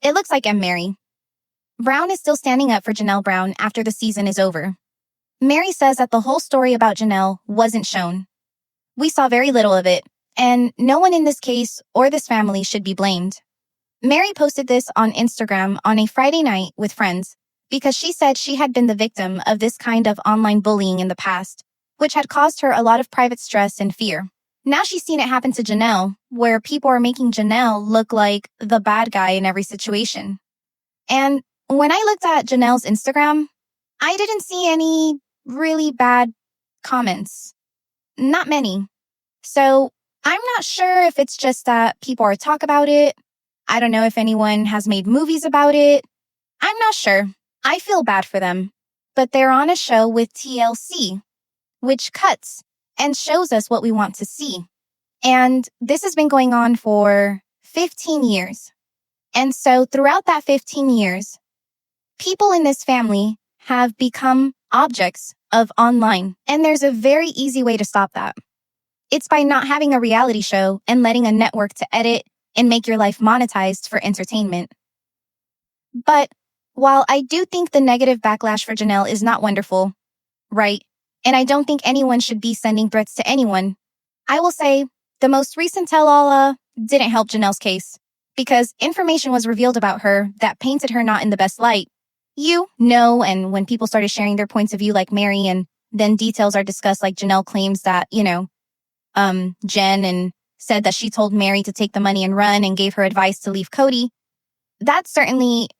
It looks like Mary Brown is still standing up for Janelle Brown after the season is over. Mary says that the whole story about Janelle wasn't shown. We saw very little of it, and no one in this case or this family should be blamed. Mary posted this on Instagram on a Friday night with friends because she said she had been the victim of this kind of online bullying in the past, which had caused her a lot of private stress and fear. Now she's seen it happen to Janelle, where people are making Janelle look like the bad guy in every situation. And when I looked at Janelle's Instagram, I didn't see any really bad comments. Not many. So I'm not sure if it's just that people are talk about it. I don't know if anyone has made movies about it. I'm not sure. I feel bad for them. But they're on a show with TLC, which cuts and shows us what we want to see. And this has been going on for 15 years. And so throughout that 15 years, people in this family have become objects of online. And there's a very easy way to stop that. It's by not having a reality show and letting a network to edit and make your life monetized for entertainment. But while I do think the negative backlash for Janelle is not wonderful, right? And I don't think anyone should be sending threats to anyone, I will say the most recent tell-all didn't help Janelle's case because information was revealed about her that painted her not in the best light. You know, and when people started sharing their points of view like Mary, and then details are discussed like Janelle claims that, Jen and said that she told Mary to take the money and run and gave her advice to leave Cody. That certainly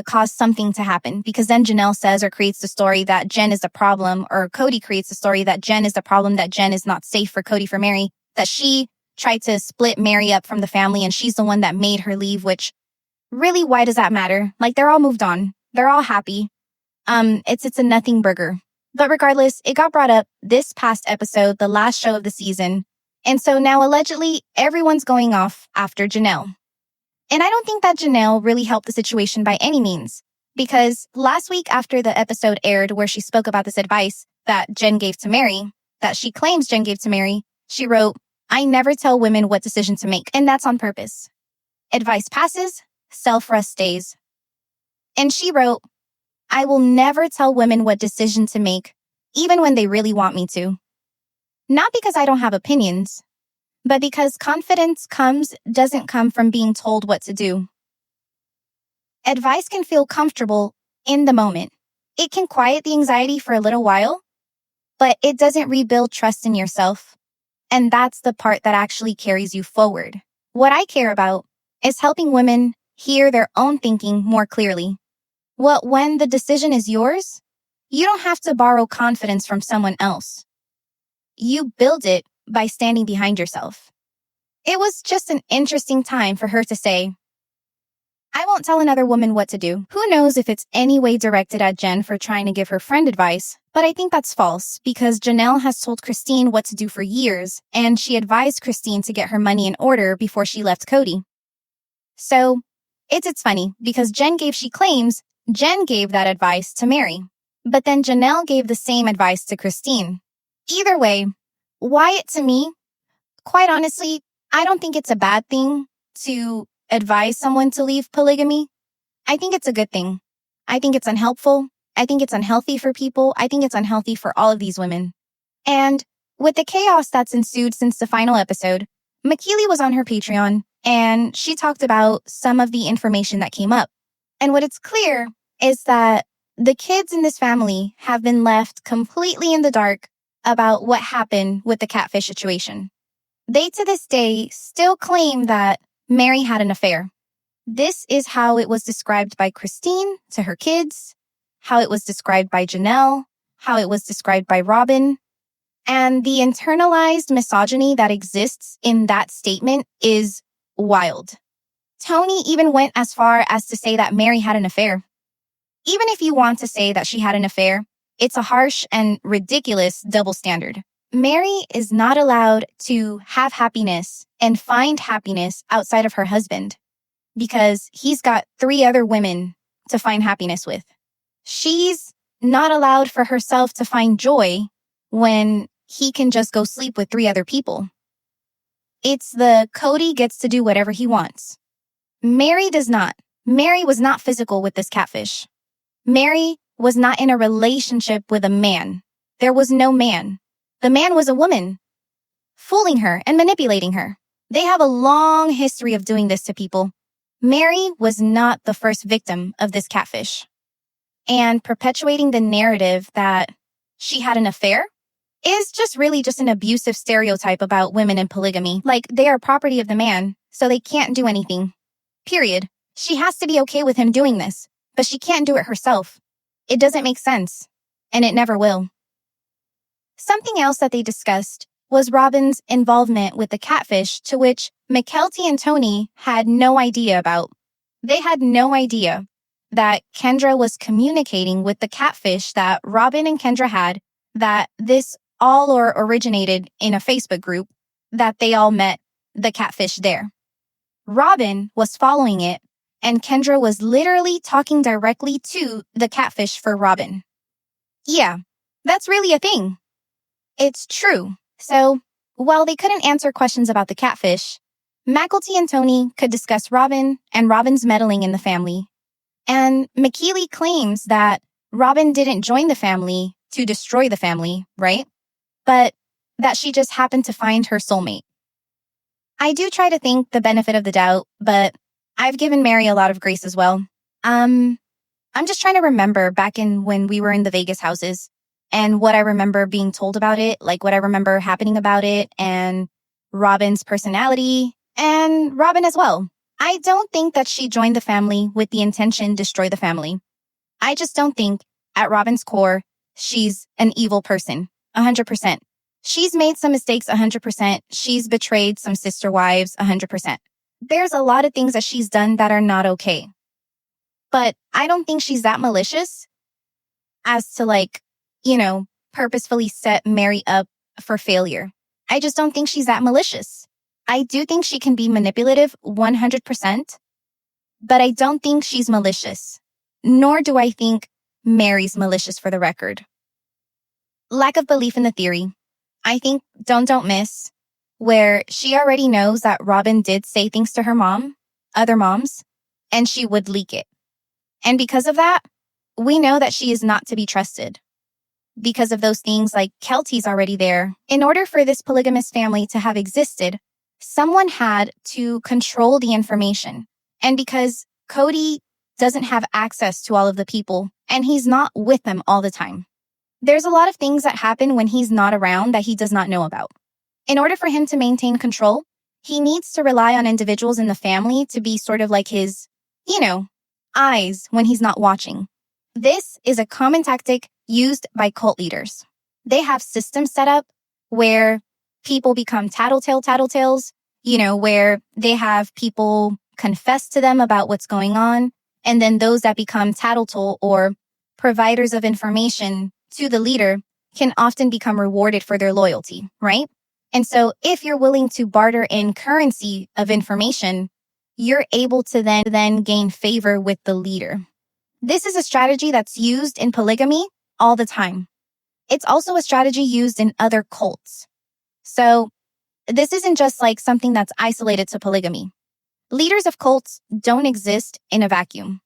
caused something to happen because then Janelle says or creates the story that Jen is the problem, or Cody creates the story that Jen is the problem, that Jen is not safe for Cody for Mary, that she tried to split Mary up from the family and she's the one that made her leave, which really, why does that matter? Like, they're all moved on. They're all happy. It's a nothing burger. But regardless, it got brought up this past episode, the last show of the season. And so now allegedly everyone's going off after Janelle. And I don't think that Janelle really helped the situation by any means, because last week after the episode aired where she spoke about this advice that Jen gave to Mary, that she claims Jen gave to Mary, she wrote, "I never tell women what decision to make, and that's on purpose. Advice passes, self-rest stays." And she wrote, "I will never tell women what decision to make, even when they really want me to. Not because I don't have opinions, but because confidence doesn't come from being told what to do. Advice can feel comfortable in the moment. It can quiet the anxiety for a little while, but it doesn't rebuild trust in yourself. And that's the part that actually carries you forward. What I care about is helping women hear their own thinking more clearly. Well, when the decision is yours, you don't have to borrow confidence from someone else. You build it by standing behind yourself." It was just an interesting time for her to say, "I won't tell another woman what to do." Who knows if it's any way directed at Jen for trying to give her friend advice, but I think that's false because Janelle has told Christine what to do for years, and she advised Christine to get her money in order before she left Cody. So it's funny because she claims Jen gave that advice to Mary, but then Janelle gave the same advice to Christine. Either way, Wyatt, to me, quite honestly, I don't think it's a bad thing to advise someone to leave polygamy. I think it's a good thing. I think it's unhelpful. I think it's unhealthy for people. I think it's unhealthy for all of these women. And with the chaos that's ensued since the final episode, Mykelti was on her Patreon and she talked about some of the information that came up. And what it's clear is that the kids in this family have been left completely in the dark about what happened with the catfish situation. They, to this day, still claim that Mary had an affair. This is how it was described by Christine to her kids, how it was described by Janelle, how it was described by Robyn. And the internalized misogyny that exists in that statement is wild. Tony even went as far as to say that Mary had an affair. Even if you want to say that she had an affair, it's a harsh and ridiculous double standard. Mary is not allowed to have happiness and find happiness outside of her husband because he's got 3 other women to find happiness with. She's not allowed for herself to find joy when he can just go sleep with 3 other people. It's the Cody gets to do whatever he wants. Mary does not. Mary was not physical with this catfish. Mary was not in a relationship with a man. There was no man. The man was a woman, fooling her and manipulating her. They have a long history of doing this to people. Mary was not the first victim of this catfish. And perpetuating the narrative that she had an affair is just an abusive stereotype about women in polygamy. Like, they are property of the man, so they can't do anything. Period. She has to be okay with him doing this, but she can't do it herself. It doesn't make sense, and it never will. Something else that they discussed was Robyn's involvement with the catfish, to which Mykelti and Tony had no idea about. They had no idea that Kendra was communicating with the catfish that Robyn and Kendra had, that this all originated in a Facebook group that they all met the catfish there. Robyn was following it, and Kendra was literally talking directly to the catfish for Robyn. Yeah, that's really a thing. It's true. So, while they couldn't answer questions about the catfish, Mykelti and Tony could discuss Robyn and Robyn's meddling in the family. And Mykelti claims that Robyn didn't join the family to destroy the family, right? But that she just happened to find her soulmate. I do try to think the benefit of the doubt, but I've given Mary a lot of grace as well. I'm just trying to remember back in when we were in the Vegas houses and what I remember being told about it, like what I remember happening about it, and Robyn's personality, and Robyn as well. I don't think that she joined the family with the intention to destroy the family. I just don't think, at Robyn's core, she's an evil person, 100%. She's made some mistakes, 100%. She's betrayed some sister wives, 100%. There's a lot of things that she's done that are not okay. But I don't think she's that malicious as to purposefully set Mary up for failure. I just don't think she's that malicious. I do think she can be manipulative 100%, but I don't think she's malicious. Nor do I think Mary's malicious, for the record. Lack of belief in the theory. I think don't miss, where she already knows that Robyn did say things to her mom, other moms, and she would leak it. And because of that, we know that she is not to be trusted. Because of those things, like Kelty's already there. In order for this polygamous family to have existed, someone had to control the information. And because Cody doesn't have access to all of the people, and he's not with them all the time, there's a lot of things that happen when he's not around that he does not know about. In order for him to maintain control, he needs to rely on individuals in the family to be sort of like his, eyes when he's not watching. This is a common tactic used by cult leaders. They have systems set up where people become tattletales, where they have people confess to them about what's going on, and then those that become tattletale or providers of information to the leader can often become rewarded for their loyalty, right? And so if you're willing to barter in currency of information, you're able to then gain favor with the leader. This is a strategy that's used in polygamy all the time. It's also a strategy used in other cults. So this isn't just like something that's isolated to polygamy. Leaders of cults don't exist in a vacuum.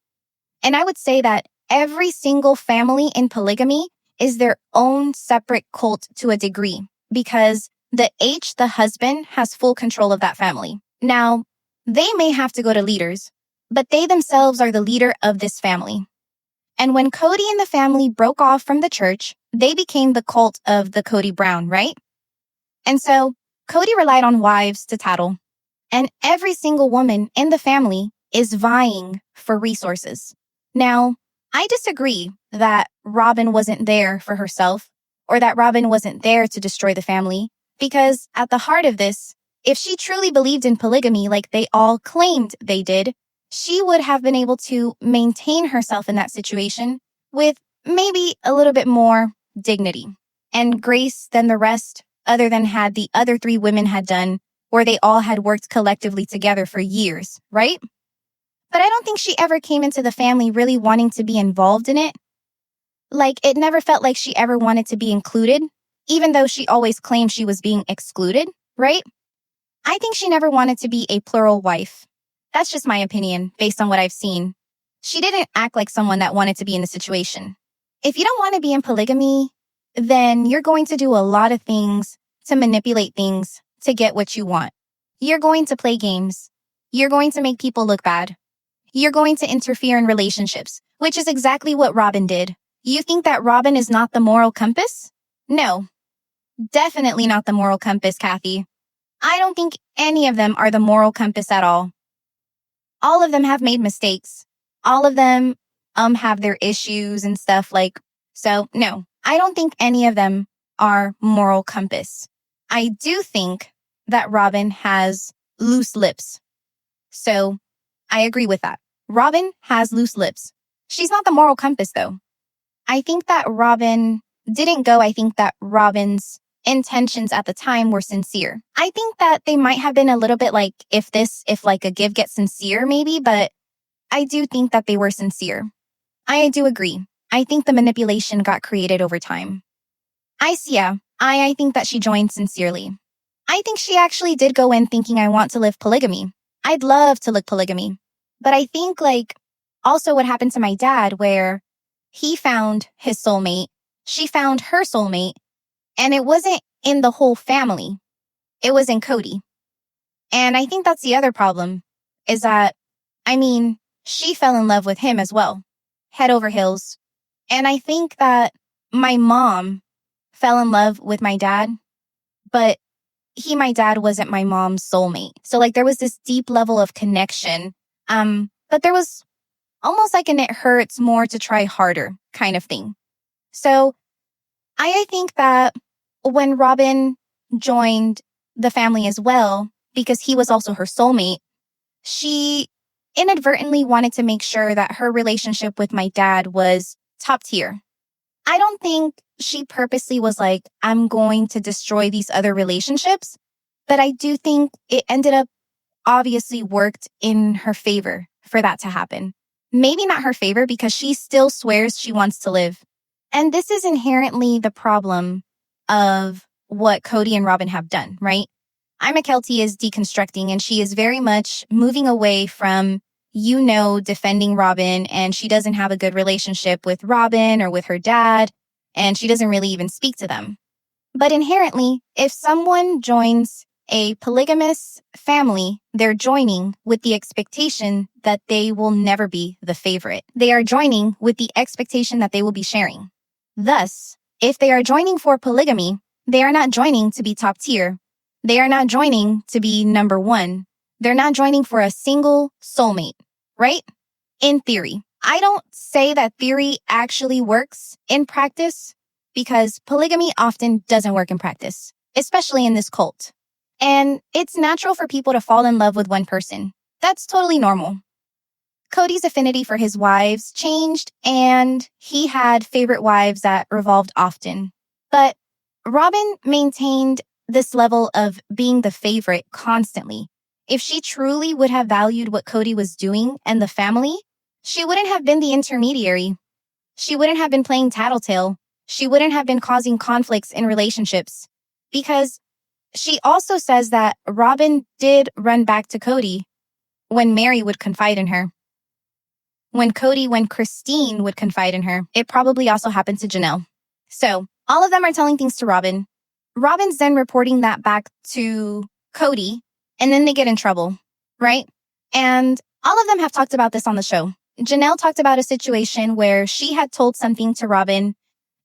And I would say that every single family in polygamy is their own separate cult to a degree, because the husband, has full control of that family. Now, they may have to go to leaders, but they themselves are the leader of this family. And when Cody and the family broke off from the church, they became the cult of the Cody Brown, right? And so Cody relied on wives to tattle. And every single woman in the family is vying for resources. Now, I disagree that Robyn wasn't there for herself, or that Robyn wasn't there to destroy the family, because at the heart of this, if she truly believed in polygamy like they all claimed they did, she would have been able to maintain herself in that situation with maybe a little bit more dignity and grace than the rest, other than had the other 3 women had done, where they all had worked collectively together for years, right? But I don't think she ever came into the family really wanting to be involved in it. Like, it never felt like she ever wanted to be included, even though she always claimed she was being excluded, right? I think she never wanted to be a plural wife. That's just my opinion based on what I've seen. She didn't act like someone that wanted to be in the situation. If you don't want to be in polygamy, then you're going to do a lot of things to manipulate things to get what you want. You're going to play games. You're going to make people look bad. You're going to interfere in relationships, which is exactly what Robyn did. You think that Robyn is not the moral compass? No, definitely not the moral compass, Kathy. I don't think any of them are the moral compass at all. All of them have made mistakes. All of them have their issues and stuff so no, I don't think any of them are moral compass. I do think that Robyn has loose lips. So I agree with that. Robyn has loose lips. She's not the moral compass though. I think that Robyn didn't go. I think that Robyn's intentions at the time were sincere. I think that they might have been a little bit like if like a give gets sincere maybe, but I do think that they were sincere. I do agree. I think the manipulation got created over time. I think that she joined sincerely. I think she actually did go in thinking I want to live polygamy. I'd love to live polygamy. But I think also what happened to my dad where he found his soulmate, she found her soulmate, and it wasn't in the whole family. It was in Kody. And I think that's the other problem is that, she fell in love with him as well, head over heels. And I think that my mom fell in love with my dad, but my dad wasn't my mom's soulmate. So there was this deep level of connection. But there was almost an it hurts more to try harder kind of thing. So I think that when Robyn joined the family as well, because he was also her soulmate, she inadvertently wanted to make sure that her relationship with my dad was top tier. I don't think she purposely was I'm going to destroy these other relationships, but I do think it ended up obviously worked in her favor for that to happen. Maybe not her favor because she still swears she wants to live. And this is inherently the problem of what Kody and Robyn have done, right? Mykelti is deconstructing and she is very much moving away from, defending Robyn, and she doesn't have a good relationship with Robyn or with her dad, and she doesn't really even speak to them. But inherently, if someone joins a polygamous family, they're joining with the expectation that they will never be the favorite. They are joining with the expectation that they will be sharing. Thus, if they are joining for polygamy, they are not joining to be top tier. They are not joining to be number one. They're not joining for a single soulmate, right? In theory. I don't say that theory actually works in practice because polygamy often doesn't work in practice, especially in this cult. And it's natural for people to fall in love with one person. That's totally normal. Kody's affinity for his wives changed, and he had favorite wives that revolved often. But Robyn maintained this level of being the favorite constantly. If she truly would have valued what Kody was doing and the family, she wouldn't have been the intermediary. She wouldn't have been playing tattletale. She wouldn't have been causing conflicts in relationships. Because she also says that Robyn did run back to Kody when Mary would confide in her. When Christine would confide in her, it probably also happened to Janelle. So all of them are telling things to Robyn. Robyn's then reporting that back to Kody, and then they get in trouble, right? And all of them have talked about this on the show. Janelle talked about a situation where she had told something to Robyn,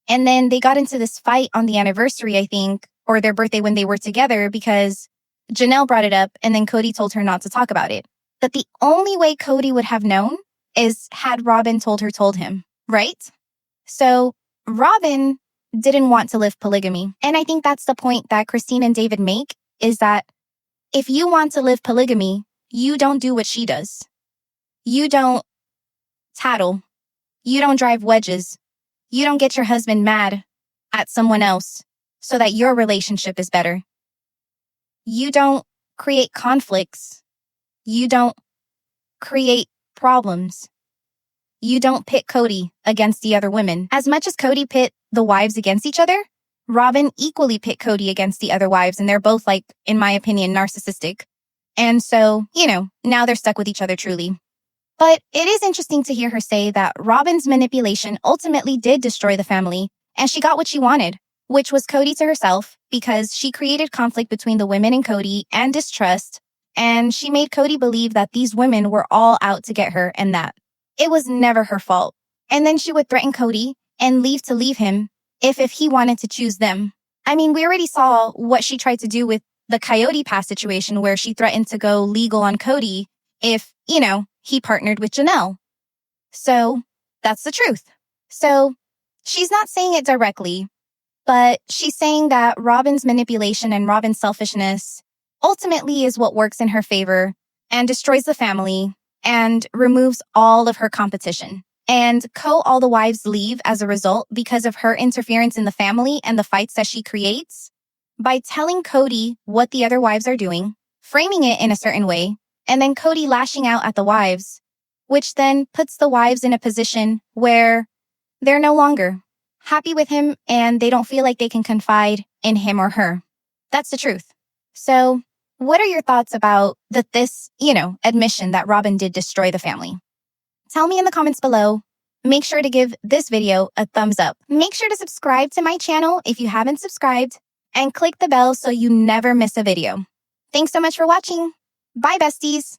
and then they got into this fight on the anniversary, I think, or their birthday when they were together because Janelle brought it up, and then Kody told her not to talk about it. But the only way Kody would have known is had Robyn told him, right? So Robyn didn't want to live polygamy. And I think that's the point that Christine and David make, is that if you want to live polygamy, you don't do what she does. You don't tattle. You don't drive wedges. You don't get your husband mad at someone else so that your relationship is better. You don't create conflicts. You don't create problems. You don't pit Kody against the other women. As much as Kody pit the wives against each other, Robyn equally pit Kody against the other wives, and they're both, in my opinion, narcissistic. And so, now they're stuck with each other truly. But it is interesting to hear her say that Robyn's manipulation ultimately did destroy the family, and she got what she wanted, which was Cody to herself, because she created conflict between the women and Cody and distrust, and she made Cody believe that these women were all out to get her and that it was never her fault. And then she would threaten Cody and leave him if he wanted to choose them. I mean, we already saw what she tried to do with the Coyote Pass situation, where she threatened to go legal on Cody if, he partnered with Janelle. So that's the truth. So she's not saying it directly, but she's saying that Robyn's manipulation and Robyn's selfishness ultimately is what works in her favor and destroys the family and removes all of her competition. And all the wives leave as a result because of her interference in the family and the fights that she creates by telling Cody what the other wives are doing, framing it in a certain way, and then Cody lashing out at the wives, which then puts the wives in a position where they're no longer happy with him and they don't feel like they can confide in him or her. That's the truth. So what are your thoughts about this admission that Robyn did destroy the family? Tell me in the comments below. Make sure to give this video a thumbs up. Make sure to subscribe to my channel if you haven't subscribed, and click the bell so you never miss a video. Thanks so much for watching. Bye, besties.